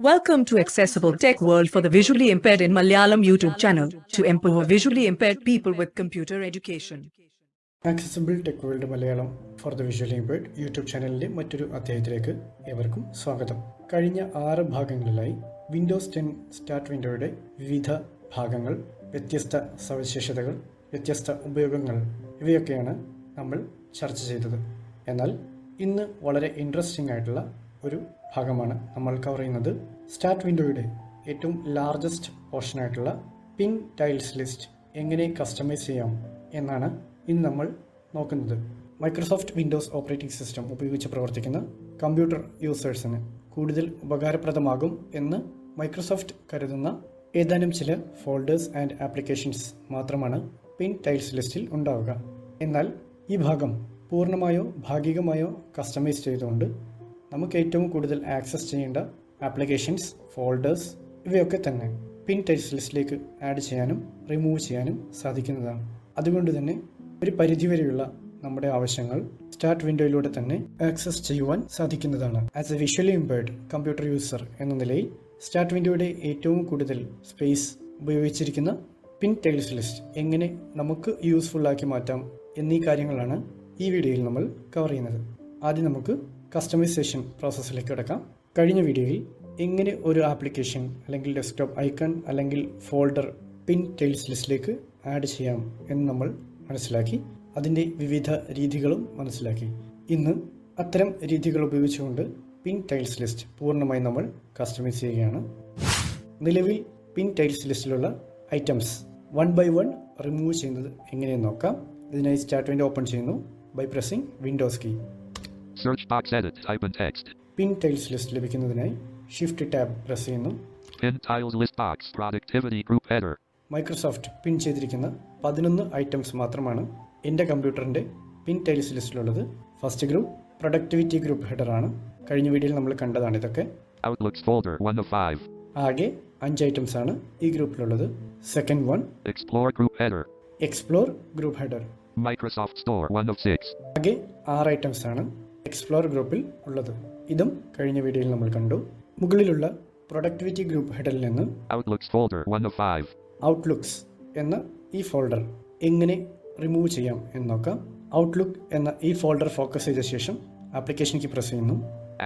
Welcome to Accessible Tech World for the Visually Impaired in Malayalam YouTube channel to empower visually impaired people with computer education. Accessible tech world Malayalam for the visually impaired YouTube ചാനലിൻ്റെ മറ്റൊരു അധ്യായത്തിലേക്ക് ഏവർക്കും സ്വാഗതം. കഴിഞ്ഞ 6 ഭാഗങ്ങളിലായി Windows 10 start വിൻഡോയുടെ വിവിധ ഭാഗങ്ങൾ, വ്യത്യസ്ത സവിശേഷതകൾ, വ്യത്യസ്ത ഉപയോഗങ്ങൾ ഇവയൊക്കെയാണ് നമ്മൾ ചർച്ച ചെയ്തത്. എന്നാൽ ഇന്ന് വളരെ ഇൻട്രസ്റ്റിംഗ് ആയിട്ടുള്ള ഒരു ഭാഗമാണ് നമ്മൾ കവർ ചെയ്യുന്നത്. സ്റ്റാർട്ട് വിൻഡോയുടെ ഏറ്റവും ലാർജസ്റ്റ് പോർഷനായിട്ടുള്ള പിൻ ടൈൽസ് ലിസ്റ്റ് എങ്ങനെ കസ്റ്റമൈസ് ചെയ്യാം എന്നാണ് ഇന്ന് നമ്മൾ നോക്കുന്നത്. മൈക്രോസോഫ്റ്റ് വിൻഡോസ് ഓപ്പറേറ്റിംഗ് സിസ്റ്റം ഉപയോഗിച്ച് പ്രവർത്തിക്കുന്ന കമ്പ്യൂട്ടർ യൂസേഴ്സിന് കൂടുതൽ ഉപകാരപ്രദമാകും എന്ന് മൈക്രോസോഫ്റ്റ് കരുതുന്ന ഏതാനും ചില ഫോൾഡേഴ്സ് ആൻഡ് ആപ്ലിക്കേഷൻസ് മാത്രമാണ് പിൻ ടൈൽസ് ലിസ്റ്റിൽ ഉണ്ടാവുക. എന്നാൽ ഈ ഭാഗം പൂർണ്ണമായോ ഭാഗികമായോ കസ്റ്റമൈസ് ചെയ്തുകൊണ്ട് നമുക്ക് ഏറ്റവും കൂടുതൽ ആക്സസ് ചെയ്യേണ്ട ആപ്ലിക്കേഷൻസ്, ഫോൾഡേഴ്സ് ഇവയൊക്കെ തന്നെ പിൻ ടൈൽസ് ലിസ്റ്റിലേക്ക് ആഡ് ചെയ്യാനും റിമൂവ് ചെയ്യാനും സാധിക്കുന്നതാണ്. അതുകൊണ്ട് തന്നെ ഒരു പരിധിവരെയുള്ള നമ്മുടെ ആവശ്യങ്ങൾ സ്റ്റാർട്ട് വിൻഡോയിലൂടെ തന്നെ ആക്സസ് ചെയ്യുവാൻ സാധിക്കുന്നതാണ്. As A visually impaired computer user എന്ന നിലയിൽ സ്റ്റാർട്ട് വിൻഡോയുടെ ഏറ്റവും കൂടുതൽ സ്പേസ് ഉപയോഗിച്ചിരിക്കുന്ന പിൻ ടൈൽസ് ലിസ്റ്റ് എങ്ങനെ നമുക്ക് യൂസ്ഫുൾ ആക്കി മാറ്റാം എന്നീ കാര്യങ്ങളാണ് ഈ വീഡിയോയിൽ നമ്മൾ കവർ ചെയ്യുന്നത്. ആദ്യം നമുക്ക് കസ്റ്റമൈസേഷൻ പ്രോസസ്സിലേക്ക് കിടക്കാം. കഴിഞ്ഞ വീഡിയോയിൽ എങ്ങനെ ഒരു ആപ്ലിക്കേഷൻ അല്ലെങ്കിൽ ഡെസ്ക്ടോപ്പ് ഐക്കൺ അല്ലെങ്കിൽ ഫോൾഡർ പിൻ ടൈൽസ് ലിസ്റ്റിലേക്ക് ആഡ് ചെയ്യാം എന്ന് നമ്മൾ മനസ്സിലാക്കി. അതിൻ്റെ വിവിധ രീതികളും മനസ്സിലാക്കി. ഇന്ന് അത്തരം രീതികൾ ഉപയോഗിച്ചുകൊണ്ട് പിൻ ടൈൽസ് ലിസ്റ്റ് പൂർണ്ണമായി നമ്മൾ കസ്റ്റമൈസ് ചെയ്യുകയാണ്. നിലവിൽ പിൻ ടൈൽസ് ലിസ്റ്റിലുള്ള ഐറ്റംസ് 1 by 1 റിമൂവ് ചെയ്യുന്നത് എങ്ങനെയെന്ന് നോക്കാം. ഇതിനായി സ്റ്റാർട്ട് വിൻഡോ ഓപ്പൺ ചെയ്യുന്നു by pressing Windows key. Search box edit, type in text. Pin tiles list ലഭിക്കുന്നതിനായി ഷിഫ്റ്റ് ടാബ് പ്രസ് ചെയ്യുന്നു. Pin tiles list box, productivity group header. Microsoft pin ചെയ്തിരിക്കുന്ന 11 items മാത്രമാണ് എൻ്റെ കമ്പ്യൂട്ടറിൻ്റെ പിൻ ടൈൽസ് ലിസ്റ്റിലുള്ളത്. First group productivity group ഹെഡറാണ്. കഴിഞ്ഞ വീഡിയോയിൽ നമ്മൾ കണ്ടതാണ് ഇതൊക്കെ. Outlooks folder 1 of 5. ആകെ 5 ഐറ്റംസ് ആണ് ഈ ഗ്രൂപ്പിലുള്ളത്. Second one Explore group header. Explore group header. Microsoft Store 1 of 6. ആകെ 6 ഐറ്റംസ് ആണ് എക്സ്പ്ലോർ ഗ്രൂപ്പിൽ ഉള്ളത്. ഇതും കഴിഞ്ഞ വീഡിയോയിൽ നമ്മൾ കണ്ടു. മുകളിലുള്ള പ്രൊഡക്ടിവിറ്റി ഗ്രൂപ്പ് ഹെഡറിൽ നിന്ന് Outlooks folder 1 of 5. ഔട്ട്ലുക്സ് എന്ന ഈ ഫോൾഡർ എങ്ങനെ റിമൂവ് ചെയ്യാം എന്ന് നോക്കാം. ഔട്ട്ലുക്ക് എന്ന ഈ ഫോൾഡർ ഫോക്കസ് ചെയ്ത ശേഷം ആപ്ലിക്കേഷനിലേക്ക് പ്രസ് ചെയ്യുന്നു.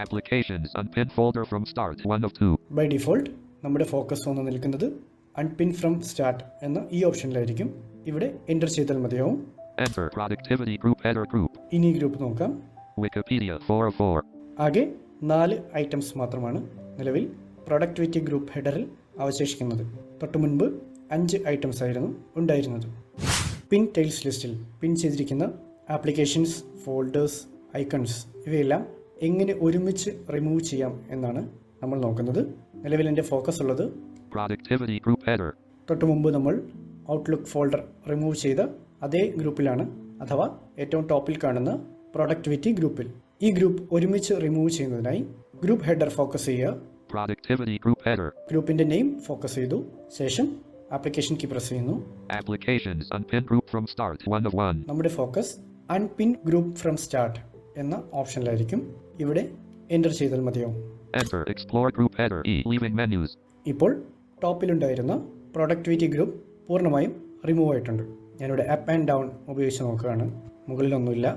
Applications unpin folder from start 1 of 2. By default നമ്മുടെ ഫോക്കസ് വന്ന് നിൽക്കുന്നത് അൺപിൻ ഫ്രം സ്റ്റാർട്ട് എന്ന ഈ ഓപ്ഷനിലായിരിക്കും. ഇവിടെ എൻ്റർ ചെയ്താൽ മതിയാവും. Enter productivity group header group. ഇനി ഗ്രൂപ്പ് നോക്കാം. Wikipedia 4 of 4. ആകെ 4 ഐറ്റംസ് മാത്രമാണ് നിലവിൽ പ്രൊഡക്ടിവിറ്റി ഗ്രൂപ്പ് ഹെഡറിൽ അവശേഷിക്കുന്നത്. തൊട്ടു മുൻപ് 5 ഐറ്റംസ് ആയിരുന്നു ഉണ്ടായിരുന്നത്. പിൻ ടൈൽസ് ലിസ്റ്റിൽ പിൻ ചെയ്തിരിക്കുന്ന ആപ്ലിക്കേഷൻസ്, ഫോൾഡേഴ്സ്, ഐക്കൺസ് ഇവയെല്ലാം എങ്ങനെ ഒരുമിച്ച് റിമൂവ് ചെയ്യാം എന്നാണ് നമ്മൾ നോക്കുന്നത്. നിലവിൽ എൻ്റെ ഫോക്കസ് ഉള്ളത് Productivity group header. തൊട്ടു മുമ്പ് നമ്മൾ ഔട്ട്ലുക്ക് ഫോൾഡർ റിമൂവ് ചെയ്ത അതേ ഗ്രൂപ്പിലാണ്, അഥവാ ഏറ്റവും ടോപ്പിൽ കാണുന്ന പ്രൊഡക്ടിവിറ്റി ഗ്രൂപ്പിൽ. ഈ ഗ്രൂപ്പ് ഒരുമിച്ച് റിമൂവ് ചെയ്യുന്നതിനായി ഗ്രൂപ്പ് ഹെഡർ ഫോക്കസ് ചെയ്യുക. Productivity group header. ഗ്രൂപ്പിൻ്റെ നെയിം ഫോക്കസ് ചെയ്തു ശേഷം ആപ്ലിക്കേഷൻ കീ പ്രസ് ചെയ്യുന്നു. Applications unpin group from start 1 of 1. നമ്മുടെ focus unpin group from start എന്ന ഓപ്ഷനിലായിരിക്കും. ഇവിടെ എൻ്റർ ചെയ്താൽ മതിയാവും. Enter explore group header E leaving menus. ഇപ്പോൾ ടോപ്പിലുണ്ടായിരുന്ന പ്രൊഡക്ടിവിറ്റി ഗ്രൂപ്പ് പൂർണ്ണമായും റിമൂവ് ആയിട്ടുണ്ട്. ഞാനിവിടെ അപ്പ് ആൻഡ് ഡൗൺ ഉപയോഗിച്ച് നോക്കുകയാണ്. മുകളിലൊന്നുമില്ല.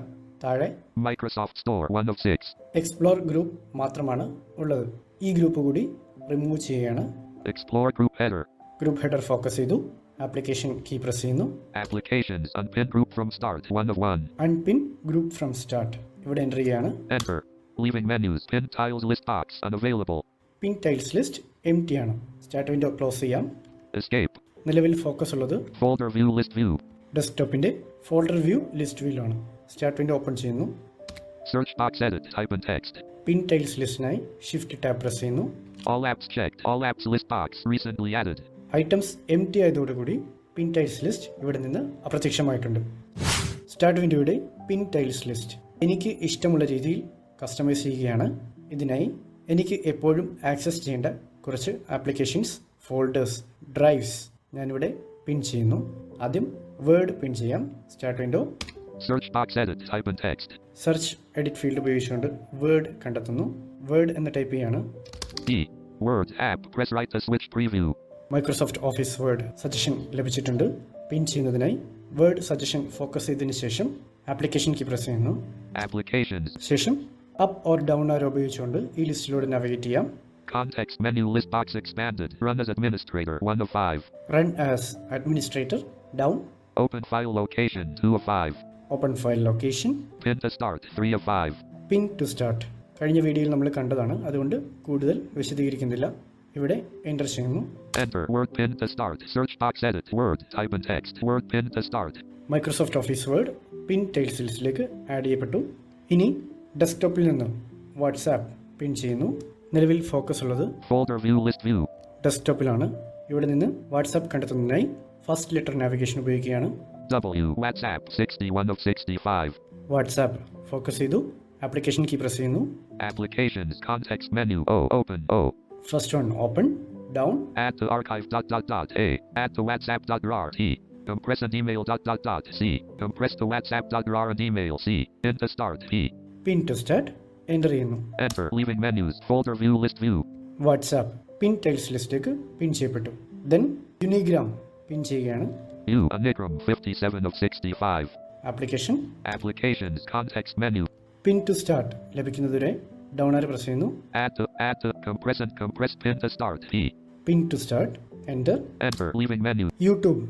താഴെ Microsoft Store 1 of 6. Explore group മാത്രമാണ് ഉള്ളത്. ഈ ഗ്രൂപ്പ് കൂടി റിമൂവ് ചെയ്യുകയാണ്. Explore group header. Group header focus ചെയ്തു ആപ്ലിക്കേഷൻ കീ പ്രസ് ചെയ്യുന്നു. Applications unpin group from start 1 of 1. Unpin group from start ഇവിടെ എൻ്റർ ചെയ്യുകയാണ്. Enter leaving menus pin tiles list box unavailable. Pin tiles list empty ആണ്. Start window close ചെയ്യാം. Escape. നിലവിൽ focus ഉള്ളത് Folder view list view. ഡെസ്ക്ടോപ്പിൻ്റെ folder view list വ്യൂലാണ്. Start window open ചെയ്യുന്നു. Search box edit, type in text. Pin tiles ലിസ്റ്റിനായി shift tab press ചെയ്യുന്നു. All apps checked. All apps list box recently added. Items empty ആയതോടുകൂടി pin tiles list ഇവിടെ നിന്ന് അപ്രത്യക്ഷമായിട്ടുണ്ട്. Start വിൻഡോയുടെ pin tiles list എനിക്ക് ഇഷ്ടമുള്ള രീതിയിൽ കസ്റ്റമൈസ് ചെയ്യുകയാണ്. ഇതിനായി എനിക്ക് എപ്പോഴും ആക്സസ് ചെയ്യേണ്ട കുറച്ച് ആപ്ലിക്കേഷൻസ്, ഫോൾഡേഴ്സ്, ഡ്രൈവ്സ് ഞാനിവിടെ പിൻ ചെയ്യുന്നു. ആദ്യം വേർഡ് പിൻ ചെയ്യാം. Start window. Search box edit, type in text. Search edit field ഉപയോഗിച്ചുകൊണ്ട് വേർഡ് കണ്ടെത്തുന്നു. വേർഡ് എന്ന് ടൈപ്പ് ചെയ്യാണ്. E Word app. Press right to switch preview. Microsoft office word suggestion ലഭിച്ചിട്ടുണ്ട്. പിൻ ചെയ്യുന്നതിനായി വേർഡ് സജഷൻ ഫോക്കസ് ചെയ്തതിന് ശേഷം ആപ്ലിക്കേഷൻ കീ പ്രസ് ചെയ്യുന്നു. Applications. ശേഷം അപ്പ് ഓർ ഡൗൺ ആരോ ഉപയോഗിച്ചുകൊണ്ട് ഈ ലിസ്റ്റിലൂടെ നാവിഗേറ്റ് ചെയ്യാം. Context menu list box expanded. Run as administrator 1 of 5. Run as administrator down. Open file location 2 of 5. Open file location. Pin to start 3 of 5. Pin to start കഴിഞ്ഞ വീഡിയോയിൽ നമ്മൾ കണ്ടതാണ്, അതുകൊണ്ട് കൂടുതൽ വിശദീകരിക്കുന്നില്ല. ഇവിടെ എൻ്റർ ചെയ്യുന്നു. Enter word pin to start. Search box edit word type in text word pin to start. Microsoft office word pin tiles ലിസ്റ്റിലേക്ക് ആഡ് ചെയ്യപ്പെട്ടു. ഇനി ഡെസ്ക്ടോപ്പിൽ നിന്ന് വാട്സാപ്പ് പിൻ ചെയ്യുന്നു. നിലവിൽ ഫോക്കസ് ഉള്ളത് Folder view list view. ഡെസ്ക്ടോപ്പിലാണ്. ഇവിടെ നിന്ന് വാട്സാപ്പ് കണ്ടെത്തുന്നതിനായി ഫസ്റ്റ് ലെറ്റർ നാവിഗേഷൻ ഉപയോഗിക്കുകയാണ്. W WhatsApp 61 of 65. WhatsApp focus ചെയ്തു. ആപ്ലിക്കേഷൻ കീ പ്രസ് ചെയ്യുന്നു. Applications context menu O open O. First one open down. Add to archive A. Add to WhatsApp.rar T. Compress and email C. Compress to WhatsApp.rar and email C. Pin to start P. Pin to start enter ചെയ്യുന്നു. Enter leaving menus folder view list view. WhatsApp pin tiles ലിസ്റ്റിലേക്ക് pin ചെയ്യപ്പെട്ടു. Then unigram പിൻ ചെയ്യുകയാണ്. U Anigram 57 of 65. Application Applications context menu. Pin to start ലഭിക്കുന്നതുവരെ down arrow press ചെയ്യുന്നു. Add to compress pin to start P. Pin to start enter. Enter leaving menu. YouTube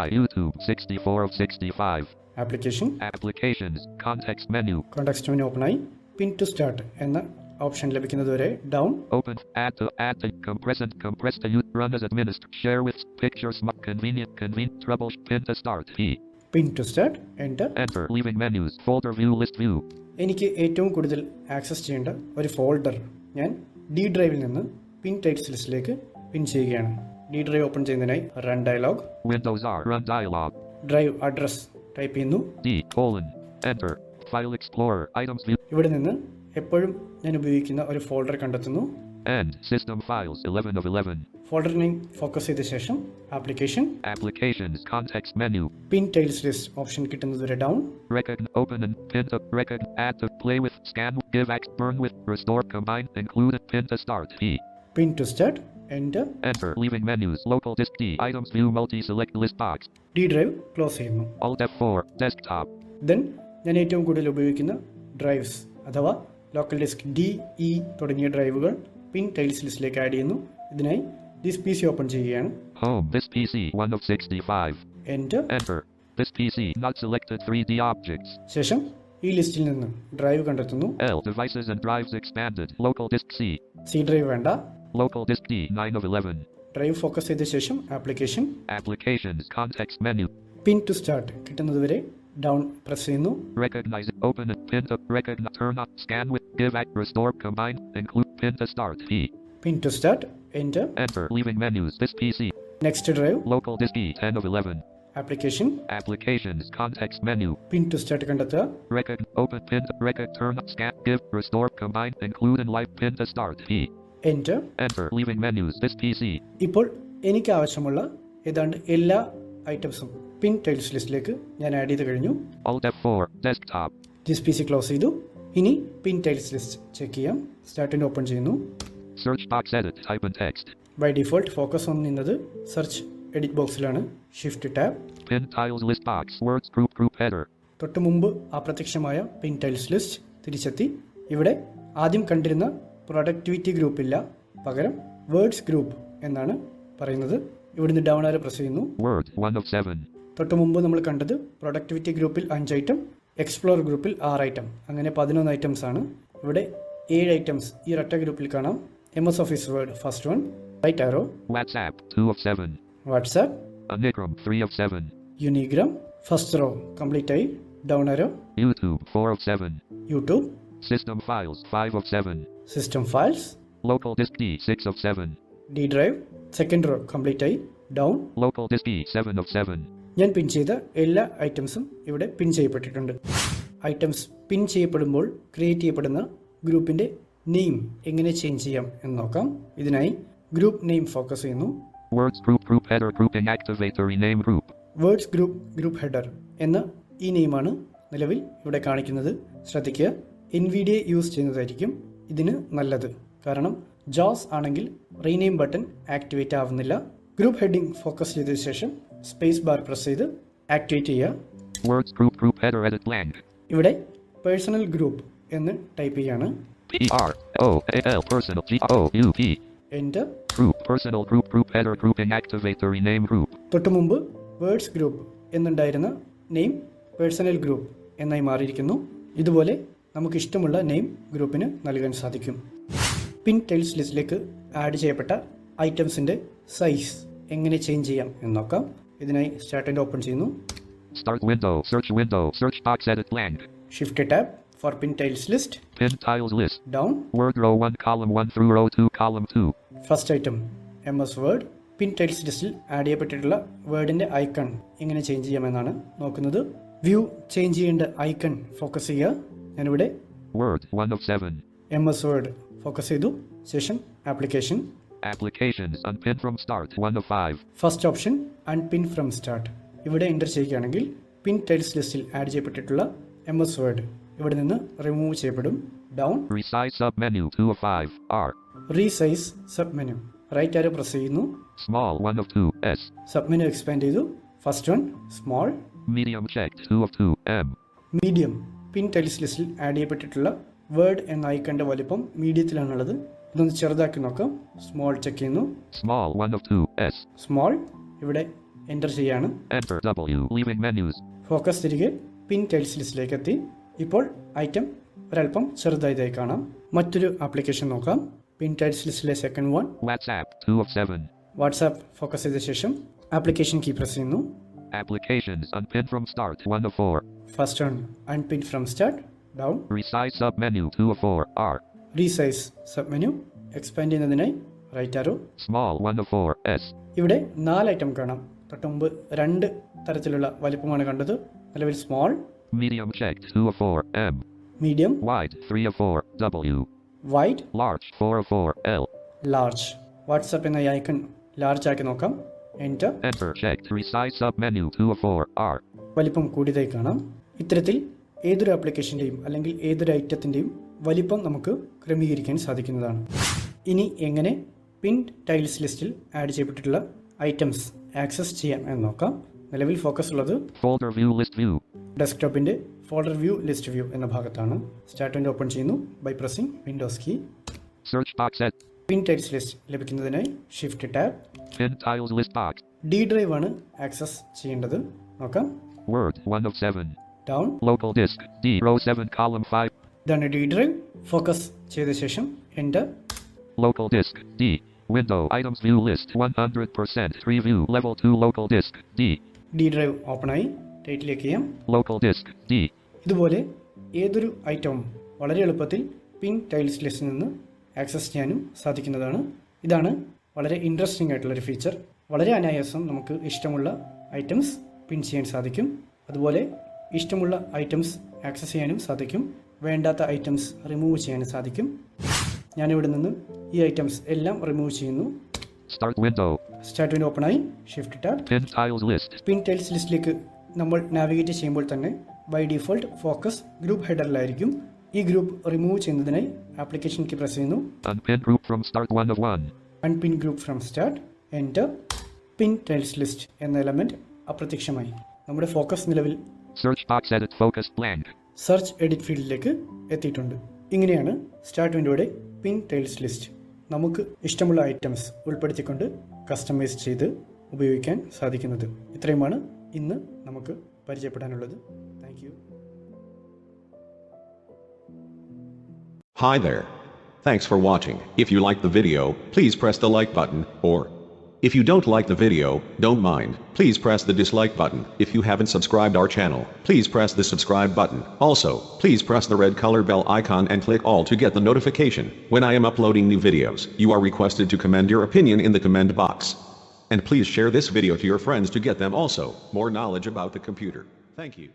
Y YouTube 64 of 65. Application Applications context menu. Context menu ഓപ്പണായി. Pin to start എന്ന option ലഭിക്കുന്നതുവരെ down. Open add to compress to use run as administrator share with pictures convenient trouble pin to start P. Pin to start enter. Enter leaving menus folder view list view. എനിക്ക് ഏറ്റവും കൂടുതൽ access ചെയ്യേണ്ട ഒരു folder ഞാൻ D ഡ്രൈവിൽ നിന്ന് പിൻ tiles ലിസ്റ്റിലേക്ക് pin ചെയ്യുകയാണ്. ഡി ഡ്രൈവ് ഓപ്പൺ ചെയ്യുന്നതിനായി run dialog. Windows R run dialog. Drive address type ചെയ്യുന്നു. D: enter file explorer items view. ഇവിടെ നിന്ന് എപ്പോഴും ഞാൻ ഉപയോഗിക്കുന്ന ഒരു ഫോൾഡർ കണ്ടെത്തുന്നു. End system files 11 of 11. Folder name focus ചെയ്ത ശേഷം application Applications context menu. Pin tiles list option കിട്ടുന്നതുവരെ down. Open and pin to add to play with scan give X burn with restore combine include pin to start P. Pin to start enter. Enter leaving menus local disk D items view multi select list box. D drive close ചെയ്യുന്നു. Alt F4 desktop. Then ഞാൻ ഏറ്റവും കൂടുതൽ ഉപയോഗിക്കുന്ന drives അഥവാ local disk D E തുടങ്ങിയ ഡ്രൈവുകൾ പിൻ tiles ലിസ്റ്റിലേക്ക് add ചെയ്യുന്നു. ഇതിനായി ദിസ് പി സി ഓപ്പൺ ചെയ്യുകയാണ്. Home this PC 1 of 65. Enter. Enter this PC not selected 3D objects. ശേഷം ഈ ലിസ്റ്റിൽ നിന്ന് ഡ്രൈവ് കണ്ടെത്തുന്നു. L devices and drives expanded local disk C. C drive വേണ്ട. Local disk D 9 of 11. Drive focus ചെയ്ത ശേഷം application Applications context menu. Pin to start കിട്ടുന്നതുവരെ down press ചെയ്യുന്നു. Recognize open and pin to recognize turn up scan with give X restore combine include pin to start P. Pin to start enter. Enter leaving menus this PC next drive local disk E 10 of 11. Application Applications context menu. Pin to start കണ്ടെത്തുക. Open pin to turn up scan give restore combine include and live pin to start P. Enter. Enter leaving menus this PC. ഇപ്പോൾ എനിക്ക് ആവശ്യമുള്ള ഏതാണ്ട് എല്ലാ ഐറ്റംസും പിൻ tiles ലിസ്റ്റിലേക്ക് ഞാൻ add ചെയ്ത് കഴിഞ്ഞു. Alt F4 desktop. This P C close ചെയ്തു. ഇനി പിൻ ടൈൽസ് ലിസ്റ്റ് ചെക്ക് ചെയ്യാം. സ്റ്റാർട്ടിന് ഓപ്പൺ ചെയ്യുന്നു. Search box edit type in text. By default focus on നിന്നത് സെർച്ച് എഡിറ്റ് ബോക്സിലാണ്. Shift tab. Pin tiles list box words group header. തൊട്ട് മുമ്പ് അപ്രത്യക്ഷമായ പിൻ tiles list തിരിച്ചെത്തി. ഇവിടെ ആദ്യം കണ്ടിരുന്ന പ്രൊഡക്ടിവിറ്റി ഗ്രൂപ്പില്ല, പകരം വേർഡ്സ് ഗ്രൂപ്പ് എന്നാണ് പറയുന്നത്. ഇവിടുന്ന് ഡൗൺ ആരോ പ്രസ് ചെയ്യുന്നു. Word 1 of 7. തൊട്ട് മുമ്പ് നമ്മൾ കണ്ടത് പ്രൊഡക്ടിവിറ്റി ഗ്രൂപ്പിൽ 5 ഐറ്റം, എക്സ്പ്ലോർ ഗ്രൂപ്പിൽ 6 ഐറ്റം, അങ്ങനെ 11 ഐറ്റംസ് ആണ്. ഇവിടെ 7 ഐറ്റംസ് ഈ ഒറ്റ ഗ്രൂപ്പിൽ കാണാം. MS office word first one, right arrow. WhatsApp 2 of 7. WhatsApp. Anigram 3 of 7. Unigram first row complete ആയി. Down arrow. YouTube 4 of 7. YouTube. System files 5 of 7. System files. Local disk D 6 of 7. D drive second row complete ആയി. Down. Local disk E 7 of 7. ഞാൻ പിൻ ചെയ്ത എല്ലാ ഐറ്റംസും ഇവിടെ പിൻ ചെയ്യപ്പെട്ടിട്ടുണ്ട്. Items പിൻ ചെയ്യപ്പെടുമ്പോൾ create ചെയ്യപ്പെടുന്ന ഗ്രൂപ്പിൻ്റെ നെയിം എങ്ങനെ ചേഞ്ച് ചെയ്യാം എന്ന് നോക്കാം. ഇതിനായി ഗ്രൂപ്പ് നെയിം ഫോക്കസ് ചെയ്യുന്നു. Words group header grouping activator rename group. Words group header എന്ന ഈ നെയിമാണ് നിലവിൽ ഇവിടെ കാണിക്കുന്നത്. ശ്രദ്ധിക്കുക, NVDA യൂസ് ചെയ്യുന്നതായിരിക്കും ഇതിന് നല്ലത്. കാരണം ജോസ് ആണെങ്കിൽ റീനെയിം ബട്ടൺ ആക്ടിവേറ്റ് ആവുന്നില്ല. ഗ്രൂപ്പ് ഹെഡിംഗ് ഫോക്കസ് ചെയ്തതിനു ശേഷം സ്പേസ് ബാർ പ്രസ് ചെയ്ത് ആക്ടിവേറ്റ് ചെയ്യുക. Words group header edit blank. ഇവിടെ പേഴ്സണൽ ഗ്രൂപ്പ് എന്ന് ടൈപ്പ് ചെയ്യാണ്. PROAL personal GROUP. Enter. Group personal group header grouping activate the rename group. തൊട്ടു മുമ്പ് വേർഡ്സ് ഗ്രൂപ്പ് എന്നുണ്ടായിരുന്ന നെയിം പേഴ്സണൽ ഗ്രൂപ്പ് എന്നായി മാറിയിരിക്കുന്നു. ഇതുപോലെ നമുക്ക് ഇഷ്ടമുള്ള നെയിം ഗ്രൂപ്പിന് നൽകാൻ സാധിക്കും. പിൻ ടൈൽസ് ലിസ്റ്റിലേക്ക് ആഡ് ചെയ്യപ്പെട്ട ഐറ്റംസിൻ്റെ സൈസ് എങ്ങനെ ചേഞ്ച് ചെയ്യാം എന്ന് നോക്കാം. ഇതിനായി സ്റ്റാർട്ട് ആൻഡ് ഓപ്പൺ ചെയ്യുന്നു. Start window, search box edit blank. Shift tab for pin tiles list. Pin tiles list. Down. Word row 1 column 1 through row 2 column 2. First item MS Word. Pin tiles ലിസ്റ്റിൽ add ചെയ്യപ്പെട്ടിട്ടുള്ള വേർഡിൻ്റെ icon എങ്ങനെ change ചെയ്യാമെന്നാണ് നോക്കുന്നത്. View change ചെയ്യേണ്ട icon focus ചെയ്യുക. ഞാനിവിടെ Word 1 of 7. MS Word focus ചെയ്തു. ശേഷം application. Applications unpin from start 1 of 5. First option unpin from start. ഇവിടെ എൻ്റർ ചെയ്യുകയാണെങ്കിൽ പിൻ ടൈൽസ് ലിസ്റ്റിൽ ആഡ് ചെയ്യപ്പെട്ടിട്ടുള്ള MS Word ഇവിടെ നിന്ന് റിമൂവ് ചെയ്യപ്പെടും. Down. Resize sub menu 2 of 5. R. Resize sub menu. Right arrow press ചെയ്യുന്നു. Small 1 of 2. S. Sub menu expand ചെയ്തു. First one small. Medium checked 2 of 2. M. Medium. Pin tiles ലിസ്റ്റിൽ add ചെയ്യപ്പെട്ടിട്ടുള്ള word എന്ന ഐക്കണിൻ്റെ വലിപ്പം മീഡിയത്തിലാണുള്ളത്. ഇതൊന്ന് ചെറുതാക്കി നോക്കാം. സ്മോൾ ചെക്ക് ചെയ്യുന്നു. Small 1 of 2. S. സ്മോൾ. ഇവിടെ എൻ്റർ ചെയ്യാണ്. Enter W. Leaving menus. Focus തിരികെ പിൻ ടൈൽസ് ലിസ്റ്റിലേക്ക് എത്തി. ഇപ്പോൾ ഐറ്റം ഒരല്പം ചെറുതായതായി കാണാം. മറ്റൊരു ആപ്ലിക്കേഷൻ നോക്കാം. പിൻ ടൈൽസ് ലിസ്റ്റിലെ second one WhatsApp 2 of 7. WhatsApp focus ചെയ്ത ശേഷം ആപ്ലിക്കേഷൻ കീ പ്രസ് ചെയ്യുന്നു. Applications unpin from start 1 of 4. First one unpin from start. Down. Resize sub menu 2 of 4. R. Resize sub menu expand ചെയ്യുന്നതിനായി right arrow. Small 1 of 4. S. ഇവിടെ 4 item കാണാം. തൊട്ട് മുമ്പ് 2 തരത്തിലുള്ള വലിപ്പമാണ് കണ്ടത്. നിലവിൽ small. Medium checked 2 of 4. M. Medium. Wide 3 of 4. W. Wide. Large 4 of 4. L. Large. WhatsApp എന്ന icon large ആക്കി നോക്കാം. Enter. Enter checked. Resize sub menu 2 of 4. R. വലിപ്പം കൂടിയതായി കാണാം. ഇത്തരത്തിൽ ഏതൊരു ആപ്ലിക്കേഷൻ്റെയും അല്ലെങ്കിൽ ഏതൊരു ഐറ്റത്തിൻ്റെയും വലിപ്പം നമുക്ക് ക്രമീകരിക്കാൻ സാധിക്കുന്നതാണ്. ഇനി എങ്ങനെ പിൻ ടൈൽസ് ലിസ്റ്റിൽ ആഡ് ചെയ്യപ്പെട്ടിട്ടുള്ള ഐറ്റംസ് ആക്സസ് ചെയ്യാം എന്ന് നോക്കാം. നിലവിൽ ഫോക്കസ് ഉള്ളത് Folder view list view. ഡെസ്ക്ടോപ്പിൻ്റെ ഫോൾഡർ വ്യൂ ലിസ്റ്റ് വ്യൂ എന്ന ഭാഗത്താണ്. സ്റ്റാർട്ട് ആൻഡ് ഓപ്പൺ ചെയ്യുന്നു by pressing Windows key. Search box set. Pin tiles list ലഭിക്കുന്നതിനായി shift tab. Pin tiles list box. D drive ആണ് ആക്സസ് ചെയ്യേണ്ടത്. നോക്കാം. Word 1 of 7. Down. Local disk D row 7 column 5. ഇതാണ് D drive. Focus ചെയ്ത ശേഷം enter. Local disk D. Window items view list 100% preview level 2 local disk D. D drive ഓപ്പണായി. ടൈറ്റിലേക്ക് ചെയ്യാം. Local disk D. ഇതുപോലെ ഏതൊരു ഐറ്റവും വളരെ എളുപ്പത്തിൽ പിൻ ടൈൽസ് ലിസ്റ്റിൽ നിന്ന് ആക്സസ് ചെയ്യാനും സാധിക്കുന്നതാണ്. ഇതാണ് വളരെ ഇൻട്രസ്റ്റിംഗ് ആയിട്ടുള്ളൊരു ഫീച്ചർ. വളരെ അനായാസം നമുക്ക് ഇഷ്ടമുള്ള ഐറ്റംസ് പിൻ ചെയ്യാൻ സാധിക്കും. അതുപോലെ ഇഷ്ടമുള്ള ഐറ്റംസ് ആക്സസ് ചെയ്യാനും സാധിക്കും. വേണ്ടാത്ത ഐറ്റംസ് റിമൂവ് ചെയ്യാനും സാധിക്കും. ഞാനിവിടെ നിന്ന് ഈ ഐറ്റംസ് എല്ലാം റിമൂവ് ചെയ്യുന്നു. Start window. സ്റ്റാർട്ട് വിൻഡോ ഓപ്പണായി. Shift tab. Pin tiles list. Pin tiles ലിസ്റ്റിലേക്ക് നമ്മൾ നാവിഗേറ്റ് ചെയ്യുമ്പോൾ തന്നെ ബൈ ഡിഫോൾട്ട് ഫോക്കസ് ഗ്രൂപ്പ് ഹെഡറിലായിരിക്കും. ഈ ഗ്രൂപ്പ് റിമൂവ് ചെയ്യുന്നതിനായി ആപ്ലിക്കേഷൻ കീ പ്രസ് ചെയ്യുന്നു. Unpin group from start 1 of 1. Unpin group from start. Enter. Pin tiles list എന്ന എലമെൻറ്റ് അപ്രത്യക്ഷമായി. നമ്മുടെ ഫോക്കസ് നിലവിൽ Search box edit focus blank. Search edit ഫീൽഡിലേക്ക് എത്തിയിട്ടുണ്ട്. ഇങ്ങനെയാണ് സ്റ്റാർട്ട് വിൻഡോയുടെ പിൻ ടൈൽസ് ലിസ്റ്റ് നമുക്ക് ഇഷ്ടമുള്ള ഐറ്റംസ് ഉൾപ്പെടുത്തിക്കൊണ്ട് കസ്റ്റമൈസ് ചെയ്ത് ഉപയോഗിക്കാൻ സാധിക്കുന്നത്. ഇത്രയുമാണ് ഇന്ന് നമുക്ക് പരിചയപ്പെടാനുള്ളത്. Thank you. Hi there. Thanks for watching. If you liked the video, please press the like button, or if you don't like the video, don't mind, please press the dislike button. If you haven't subscribed our channel, please press the subscribe button. Also, please press the red color bell icon and click all to get the notification when I am uploading new videos. You are requested to comment your opinion in the comment box. And please share this video to your friends to get them also more knowledge about the computer. Thank you.